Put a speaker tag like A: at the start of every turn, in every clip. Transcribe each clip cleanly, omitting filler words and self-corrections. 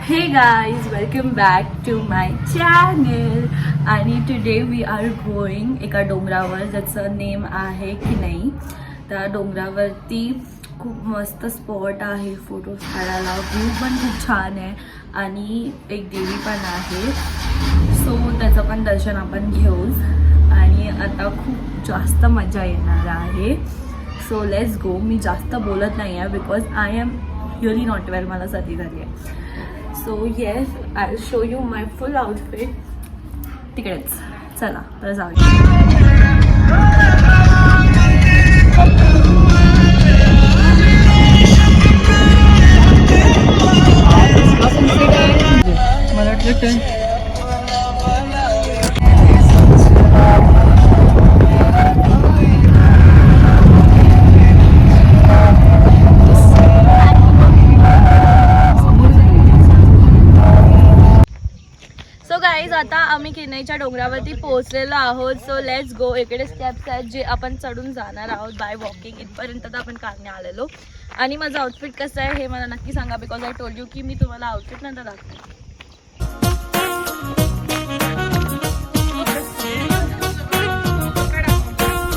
A: Hey guys, welcome back to my channel. आणि today we are going एका डोंगरावर ज्याचं नेम आहे किनई. त्या डोंगरावरती खूप मस्त स्पॉट आहे फोटोज काढायला. व्ह्यू पण खूप छान आहे आणि एक देवी पण आहे. सो त्याचं पण दर्शन आपण घेऊ आणि आता खूप जास्त मजा येणार आहे. So let's go. मी जास्त बोलत नाही आहे because I am really not well. मला सर्दी झाली आहे. So yes, I'll show you my full outfit. तिकडेच चला तर जाऊया. मला वाटलं आता आम्ही किनईच्या डोंगरावरती पोहोचलेलो आहोत. So let's go. इकडे स्टेप्स आहेत जे आपण चढून जाणार आहोत बाय वॉकिंग. इथपर्यंत तर आपण कारने आलेलो. आणि माझं आउटफिट कसं आहे हे मला नक्की सांगा बिकॉज आय टोल्ड यू की मी तुम्हाला आउटफिट नंतर दाखवते.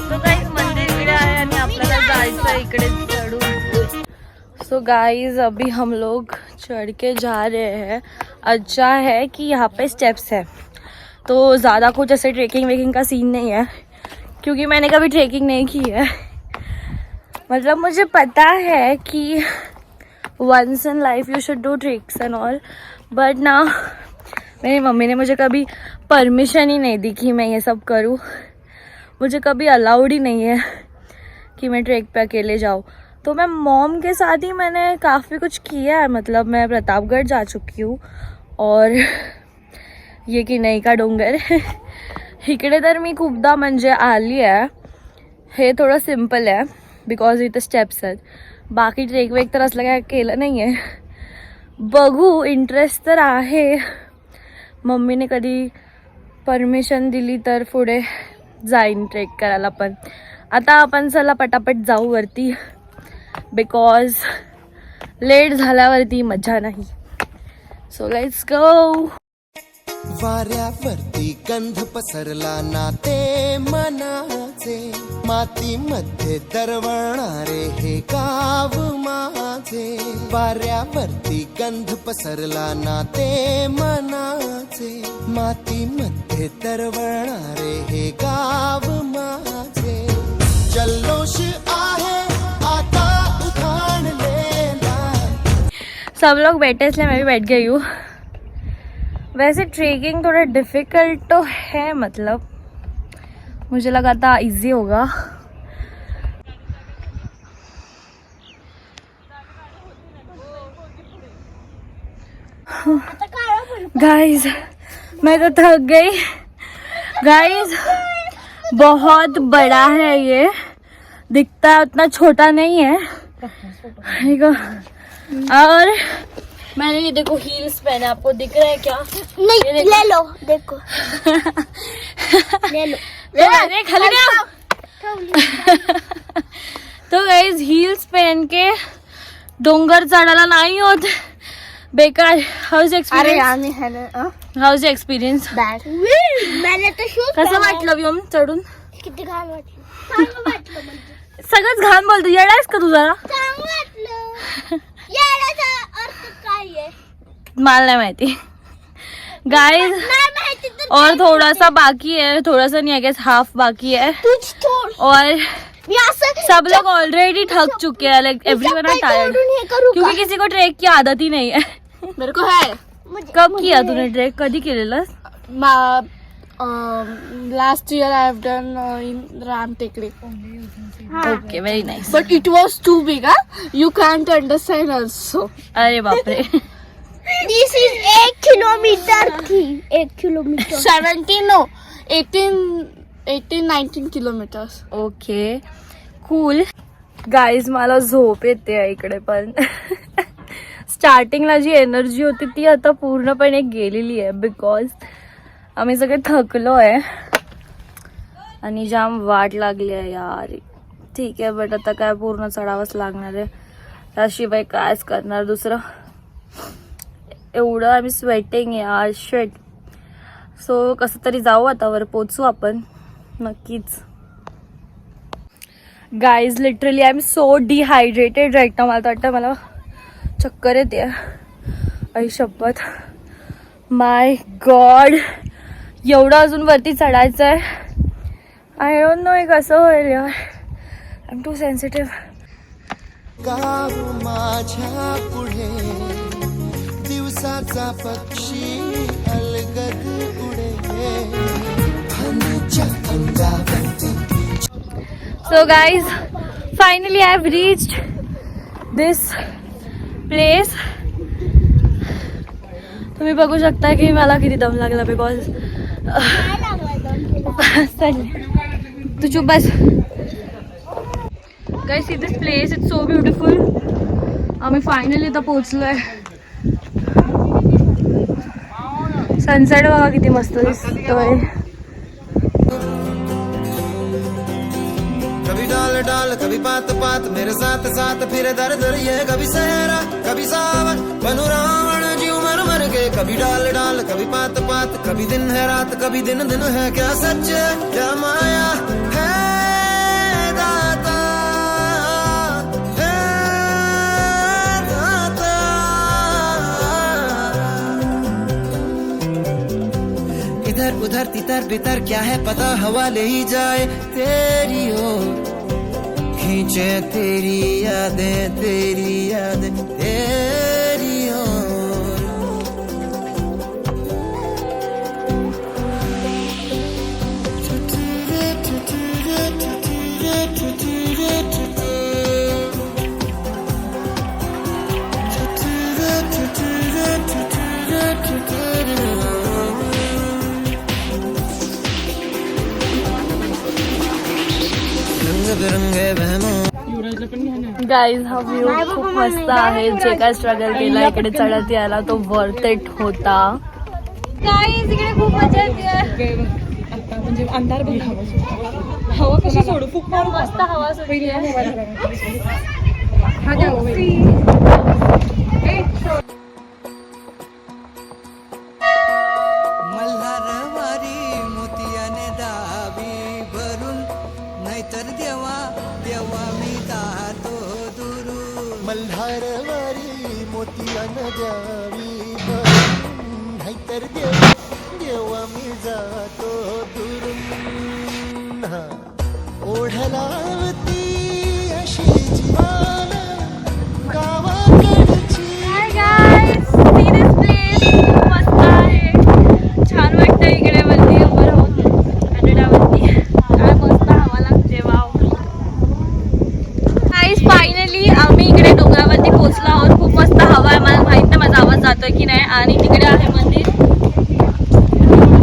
A: तो गाईज मंदिर इकडे आहे आणि आपल्याला जायचं इकडे चढून. सो गाइज अभी हम लोग चढ़ के जा रहे हैं. अच्छा है कि यहाँ पे स्टेप्स है तो ज़्यादा कुछ ऐसे ट्रेकिंग वेकिंग का सीन नहीं है क्योंकि मैंने कभी ट्रेकिंग नहीं की है. मतलब मुझे पता है कि once in life you should do tricks and all but ना मेरी मम्मी ने मुझे कभी परमिशन ही नहीं दी कि मैं ये सब करूँ. मुझे कभी अलाउड ही नहीं है कि मैं ट्रेक पे अकेले जाऊँ. तो मैं मॉम के साथ ही मैंने काफ़ी कुछ किया है. मतलब मैं प्रतापगढ़ जा चुकी हूँ और ये किनई का डोंगर इकडे तर मी खूपदा म्हणजे आली आहे. हे थोडं सिम्पल आहे बिकॉज इथं स्टेप्स आहेत. बाकी ट्रेक वेक तर असलं काय केलं नाही आहे. बघू. इंटरेस्ट तर आहे. मम्मीने कधी परमिशन दिली तर पुढे जाईन ट्रेक करायला. पण आता आपण चला पटापट जाऊ वरती बिकॉज लेट झाल्यावरती मजा नाही. So let's go.
B: वाऱ्यावरती गंध पसरला ना ते मनाचे, मातीमध्ये दरवळणारे हे गाव माझे. वाऱ्यावरती गंध पसरला ना ते मनाचे, मातीमध्ये दरवळणारे हे गाव माझे. जल्लोष आहे आता उठान लेला.
A: सब लोग बैठे इसलिए मैं भी बैठ गई हूँ. वैसे ट्रेकिंग थोड़ा डिफ़िकल्ट तो है. मतलब मुझे लगा था इजी होगा. गाइस मैं तो थक गई. गाइस बहुत बड़ा है ये. दिखता है उतना छोटा नहीं है. और मैंने ये देखो हील्स पहने. आपको दिख रहा है क्या?
C: नहीं ले लो. देखो ले लो.
A: तो गाइस हील्स पहन के डोंगर चढायला नाही होत. बेकार. House experience. House experience.
C: मैंने तो शूज
A: कसं वाटलं व्योम चढून?
C: किती घाण वाटलं. चांगलं वाटलं म्हणजे.
A: सगळंच घाण बोलतो. येडायस का तू जरा?
C: चांगलं वाटलं. याचा अर्थ काय आहे
A: मला नाही माहिती. गाइस
C: नाही माहिती तर
A: और थोड़ा सा बाकी है. थोड़ा सा नहीं, आई गेस हाफ बाकी है.
C: तुझ थोड
A: और
C: मी असं
A: सब लोग ऑलरेडी थक चुके हैं. लाइक एवरीवन आर टायर्ड
C: हे करू
A: क्योंकि किसी को ट्रेक की आदत ही नहीं है.
C: मेरे को है.
A: कब किया तूने ट्रेक? कधी केलेलं?
C: last year I have done in Ram Tekle.
A: Okay very nice.
C: But it was too big, you can't understand also.
A: अरे बापरे.
C: This is 1 किलोमीटर थी. 1 kilometre 17 no 18-19 kilometres.
A: Okay cool. Guys मला झोप येते इकडे पण. स्टार्टिंगला जी एनर्जी होती ती आता पूर्णपणे गेलेली आहे बिकॉज आम्ही सगळे थकलो आहे आणि जाम वाट लागली आहे यार. ठीक आहे बट आता काय पूर्ण चढावंच लागणार आहे. त्याशिवाय कायच करणार दुसरं. एवढं आय एम स्वेटिंग यार शेट. सो कसं तरी जाऊ आता वर पोचू आपण नक्कीच. Guys literally I am so dehydrated right ना. मला तर वाटतं मला चक्कर येते. आई शपथ. माय गॉड एवढं अजून वरती चढायचं आहे. आय डोंट नो हे कसं होईल यार. I am too sensitive.
B: गाव माझ्या पुढे दिवसाचा पक्षी अलगद उडे फणीच्या अंगावरती.
A: So guys, finally I have reached this place. तुम्ही बघू शकता की मला किती दम लागला बिकॉज तू चुप बस. Guys, see this place, it's so beautiful. आम्ही फायनली इथं पोहोचलोय. सनसेट बघा किती मस्त दिसतोय.
B: कभी डाल डाल कभी पात पात मेरे साथ साथ फिर दर दर ये कभी सहरा कभी सावन बनू रावण जीव मर मर के. कभी डाल डाल कभी पात पात कभी दिन है रात कभी दिन दिन है. क्या सच क्या माया है दाता है दाता. इधर उधर तितर बितर क्या है पता हवा ले ही जाए तेरी ओर. खींचे तेरी यादें तेरी ओर. रंग बिरंगे बहनों.
A: गाईज हा व्ह्यू खूप मस्त आहे. जे काय स्ट्रगल केला इकडे चढत यायला तो वर्थ इट होता. गाईज इकडे खूप मजा येते.
D: म्हणजे अंधार बघ. हवा कशी सोडू खूप
A: मस्त हवा सुटली आहे.
B: मल्हारवारी मोतियाने दावी भरून नाहीतर देवा देवा मी जातो दुरून. मल्हारवारी मोतियाने द्यावी भरून नाहीतर देवा देवा मी जातो दुरून. ओढलावती अशी जीवान गावाकडची.
A: Hi guys, see this place खूप मस्त आहे. छान वाटतं इकडे वरती उभं राहून कॅनडावरती. काय मस्त हवा लागते. वाव गाईज फायनली आम्ही इकडे डोंगरावरती पोहोचलो आहोत. खूप मस्त हवा आहे. मला माहित नाही माझा आवाज जातोय की नाही. आणि तिकडे आहे मंदिर.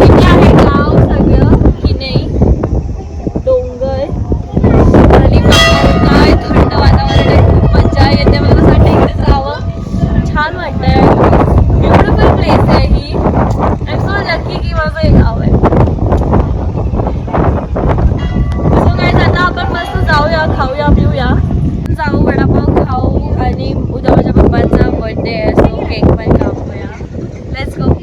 A: इथे आहे गाव सगळं की नाही. डोंगर आणि काय थंड वातावरण आहे. खूप मजा येते. मला असं वाटतं इकडे जावं. छान वाटतंय. ब्युटिफुल प्लेस आहे ही. आय एम सो लकी की माझं हे गाव आहे. सो काय आता आपण मस्त जाऊया खाऊया पिऊया. जाऊ वडापाव खाऊ आणि उद्या माझ्या पप्पांचा बर्थडे आहे. सो केक पण कापूया. Let's go.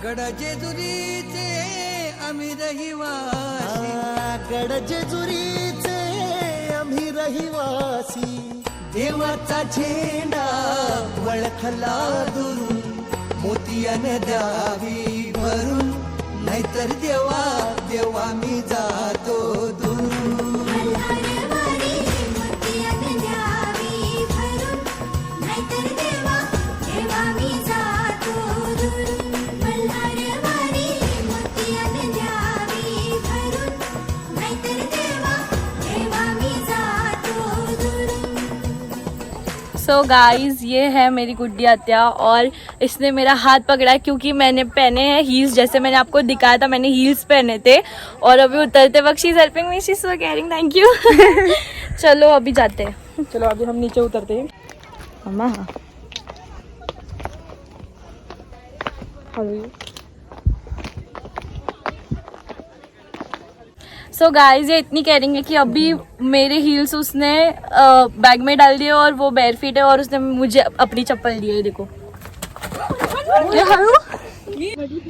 B: गडजेजुरीचे आम्ही रहिवासी. गडजेजुरीचे आम्ही रहिवासी. देवाचा झेंडा वळखला दुरून मोतियाने द्यावी भरून नाहीतर देवा देवा मी जातो दुरून.
A: सो गाइज ये है मेरी गुड्डी आत्या और इसने मेरा हाथ पकड़ा है क्योंकि मैंने पहने हैं हील्स. जैसे मैंने आपको दिखाया था मैंने हील्स पहने थे और अभी उतरते वक्त she is helping me. She is so caring. Thank you. चलो अभी जाते हैं.
D: चलो अभी हम नीचे उतरते हैं.
A: मम्मा सो गाइस ये इतनी केयरिंग है कि अभी मेरे हील्स उसने बैग में डाल दिए और वो बेयर फीट है और उसने मुझे अपनी चप्पल दी है, देखो।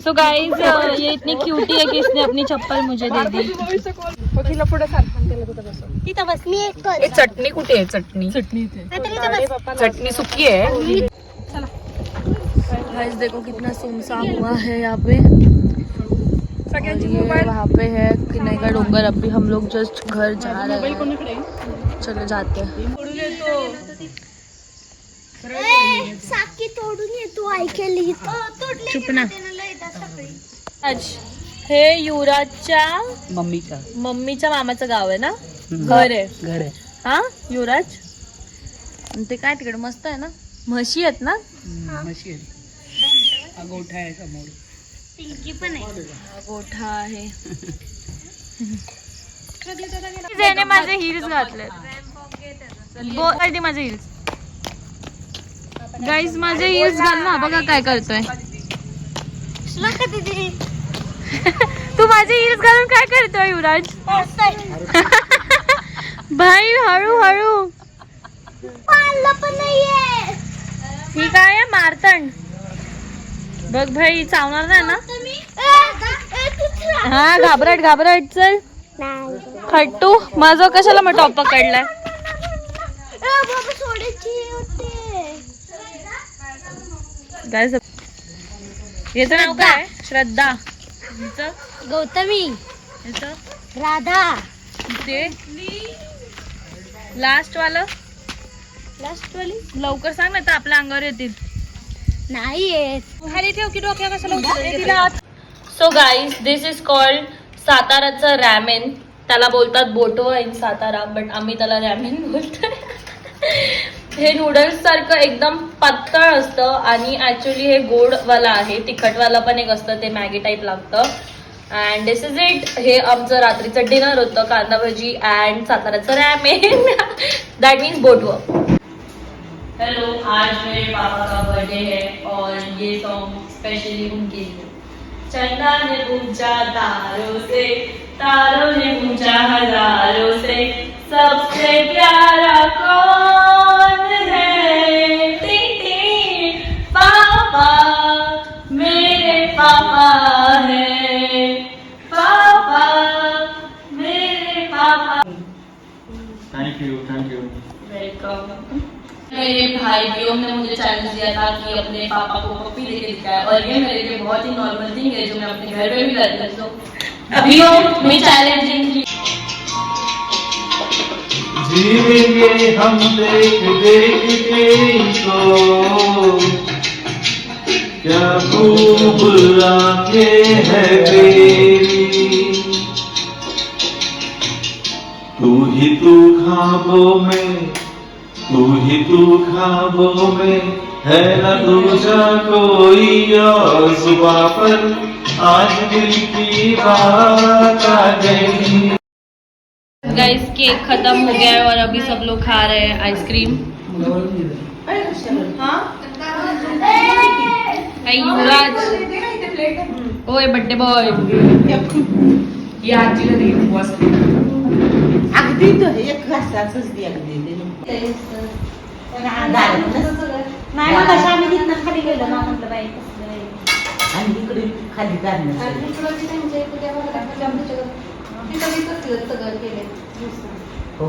A: सो गाइस ये इतनी क्यूटी है कि इसने अपनी चप्पल मुझे दे दी।
D: चटणी कुठे आहे? चटणी सुकी आहे।
A: गाइस देखो कितना सुनसान हुआ है यहाँ पे। और ये वहाँ पे है किन्नई का डोंगर। अभी हम लोग जस्ट घर जा रहे हैं, चलो जाते हैं।
C: साकी तोडून ये तू ऐकेली
A: चुप ना। आज हे युवराजच्या मम्मीच्या मामाचं गाव आहे ना, घर आहे हा युवराज। आणि ते काय तिकडे मस्त आहे ना, म्हशी आहेत ना,
D: गोठा आहे समोर,
A: गोठा आहे। जेने माझे हिल्स घातले, माझे हिल्स। गाईज माझे हिल्स घाल ना, बघा काय करतोय। तू माझे हिल्स घालून काय करतोय युवराज? भाई हळू हळू,
C: पण नाहीये
A: ही काय आहे मारतंड? बघ भाई चावणार नाही ना? हा घाबरट घाबरट, चल खट्टू माझं कशाला मग टॉप पकडलाय? गाइस याचं नाव काय? श्रद्धा,
C: गौतमी, राधा,
A: ते लास्ट वाली लवकर सांग ना तर आपल्या अंगावर येतील।
C: नाही येत,
A: खाली ठेव की डोक्या कशाला। So guys this is called साताराचं रॅमेन। त्याला बोलतात बोटवा इन सातारा, बट आम्ही त्याला रॅमेन बोलतोय। हे नूडल्स सारखं एकदम पातळ असतं आणि ऍक्च्युली हे गोडवाला आहे, तिखटवाला पण एक असतं, ते मॅगी टाईप लागतं। And this is it. हे आमचं रात्रीचं डिनर होतं, कांदा भजी and साताराचं ramen, that means बोटवा। Hello, आज मेरे पापा का बर्थडे है और ये सॉन्ग स्पेशली उनके लिए। चंदा ने पूछा तारों से, तारों ने पूछा हजारों से, सबसे प्यारा कौन है? टिटी पापा, मेरे पापा है, पापा मेरे पापा।
E: Thank you
A: welcome. मेरे भाई व्योम ने मुझे चैलेंज दिया था कि अपने पापा को पप्पी लेके दिखाए, और ये मेरे लिए बहुत ही नॉर्मल थिंग है जो मैं अपने घर पे भी करती हूँ। तो व्योम मैं चैलेंजिंग की
E: जीवेंगे हम देख देख के इसको, क्या खूब आंखें है तेरी, तू ही तू ख्वाबों में, तू ही तू ख्वाबों में है न दूसरा कोई, और सुबह पर आज दिल की बात आ गई।
A: गाइस केक खत्म हो गया है और अभी सब लोग खा रहे हैं आइसक्रीम। युवराज ओए बर्थडे बॉय,
D: या आजीला दे उपवास अगदी तो एक घासाच दे अगदी
C: नाही मग कशा आम्ही तिथनं खाली गेलो ना, म्हटलं बाई
D: आणि इकडे खाली जाणार हो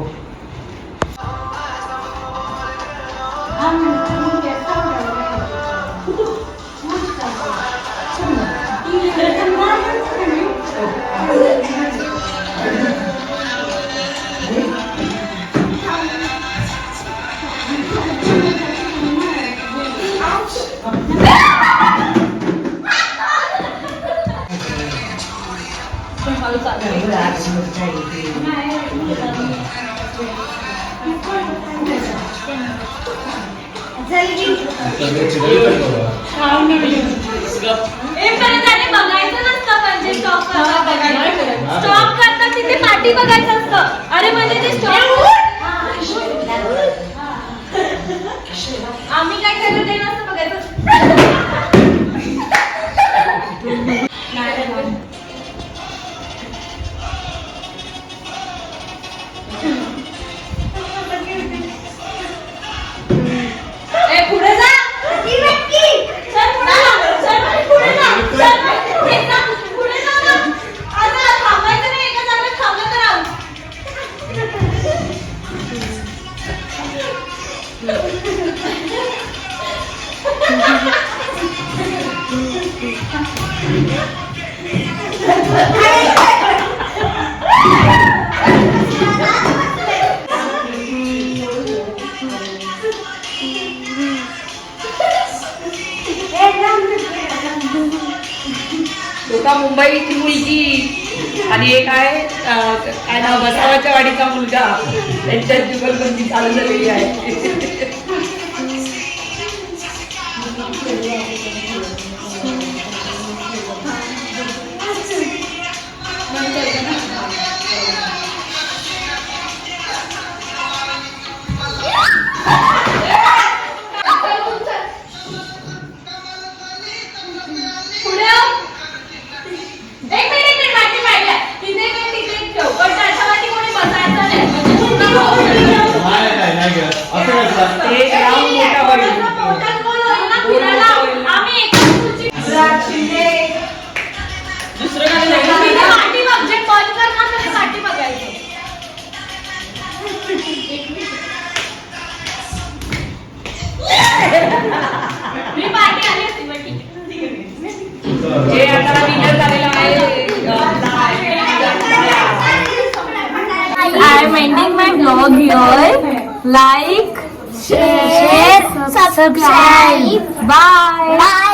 A: स्टॉप करतात तिथे पाठी बघायचं असतं। अरे म्हणजे ते स्टॉप आम्ही काय केलं ते नसतं बघायचं।
D: का मुंबईची मुलगी आणि एक आहे काय नाव बसावाच्या वाडीचा मुलगा, त्यांच्यात जुगलबंदी चालू झालेली आहे. ते ग्राउंड मोठा होईल. दुसरं काय नाही. जे आता विनर झालेला आहे
A: I am ending my vlog here. Like, share, subscribe. Bye.
C: Bye.